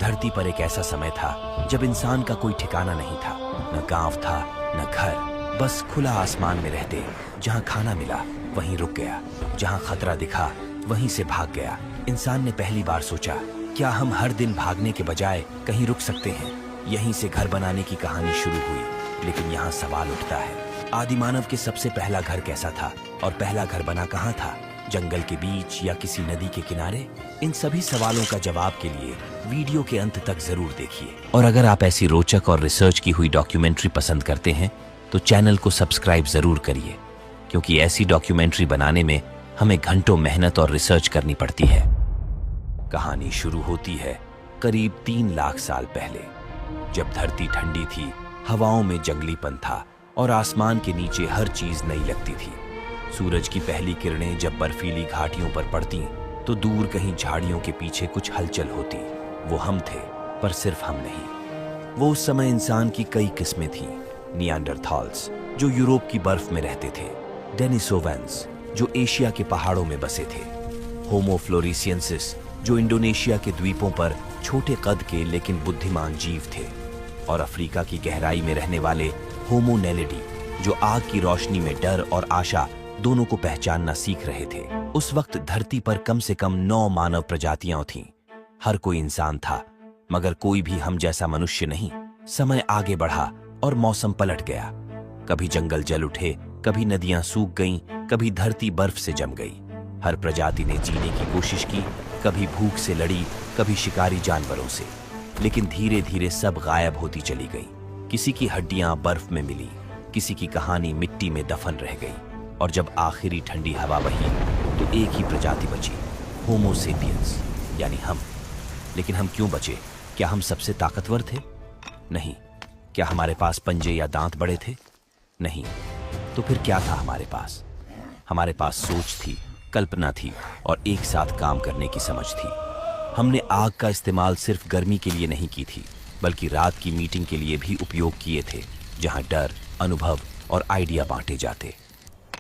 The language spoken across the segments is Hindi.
धरती पर एक ऐसा समय था जब इंसान का कोई ठिकाना नहीं था। न गांव था न घर, बस खुला आसमान में रहते। जहां खाना मिला वहीं रुक गया, जहां खतरा दिखा वहीं से भाग गया। इंसान ने पहली बार सोचा, क्या हम हर दिन भागने के बजाय कहीं रुक सकते हैं? यहीं से घर बनाने की कहानी शुरू हुई। लेकिन यहाँ सवाल उठता है, आदि मानव के सबसे पहला घर कैसा था और पहला घर बना कहाँ था? जंगल के बीच या किसी नदी के किनारे? इन सभी सवालों का जवाब के लिए वीडियो के अंत तक जरूर देखिए। और अगर आप ऐसी रोचक और रिसर्च की हुई डॉक्यूमेंट्री पसंद करते हैं तो चैनल को सब्सक्राइब जरूर करिए, क्योंकि ऐसी डॉक्यूमेंट्री बनाने में हमें घंटों मेहनत और रिसर्च करनी पड़ती है। कहानी शुरू होती है करीब 3 लाख साल पहले, जब धरती ठंडी थी, हवाओं में जंगलीपन था और आसमान के नीचे हर चीज नई लगती थी। सूरज की पहली किरणें जब बर्फीली घाटियों पर पड़ती तो दूर कहीं झाड़ियों के पीछे कुछ हलचल होती। वो हम थे, पर सिर्फ हम नहीं। वो उस समय इंसान की कई किस्में थीं। नियांडरथॉल्स जो यूरोप की बर्फ में रहते थे, डेनिसोवैंस जो एशिया के पहाड़ों में बसे थे, होमो फ्लोरेंसियंसिस जो इंडोनेशिया के द्वीपों पर छोटे कद के लेकिन बुद्धिमान जीव थे, और अफ्रीका की गहराई में रहने वाले होमो नेलिडी जो आग की रोशनी में डर और आशा दोनों को पहचानना सीख रहे थे। उस वक्त धरती पर कम से कम 9 मानव प्रजातियां थीं। हर कोई इंसान था, मगर कोई भी हम जैसा मनुष्य नहीं। समय आगे बढ़ा और मौसम पलट गया। कभी जंगल जल उठे, कभी नदियां सूख गईं, कभी धरती बर्फ से जम गई। हर प्रजाति ने जीने की कोशिश की, कभी भूख से लड़ी, कभी शिकारी जानवरों से। लेकिन धीरे धीरे सब गायब होती चली गई। किसी की हड्डियां बर्फ में मिली, किसी की कहानी मिट्टी में दफन रह गई। और जब आखिरी ठंडी हवा बही तो एक ही प्रजाति बची, होमो सेपियंस, यानी हम। लेकिन हम क्यों बचे? क्या हम सबसे ताकतवर थे? नहीं। क्या हमारे पास पंजे या दांत बड़े थे? नहीं। तो फिर क्या था हमारे पास? हमारे पास सोच थी, कल्पना थी और एक साथ काम करने की समझ थी। हमने आग का इस्तेमाल सिर्फ गर्मी के लिए नहीं की थी, बल्कि रात की मीटिंग के लिए भी उपयोग किए थे, जहां डर, अनुभव और आइडिया बांटे जाते।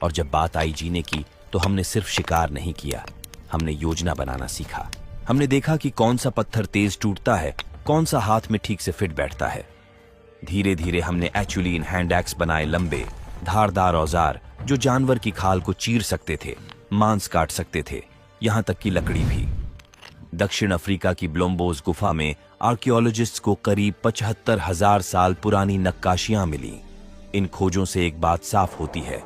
और जब बात आई जीने की, तो हमने सिर्फ शिकार नहीं किया, हमने योजना बनाना सीखा। हमने देखा कि कौन सा पत्थर तेज टूटता है, कौन सा हाथ में ठीक से फिट बैठता है। धीरे धीरे हमने एक्चुअली इन हैंड एक्स बनाए, लंबे धारदार औजार जो जानवर की खाल को चीर सकते थे, मांस काट सकते थे, यहां तक कि लकड़ी भी। दक्षिण अफ्रीका की ब्लोम्बोस गुफा में आर्कियोलॉजिस्ट्स को करीब 75,000 साल पुरानी नक्काशियां मिली। इन खोजों से एक बात साफ होती है,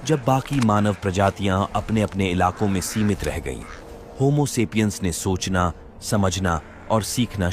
जब बाकी मानव प्रजातियां अपने अपने इलाकों में सीमित रह गईं, होमो सेपियंस ने सोचना, समझना और सीखना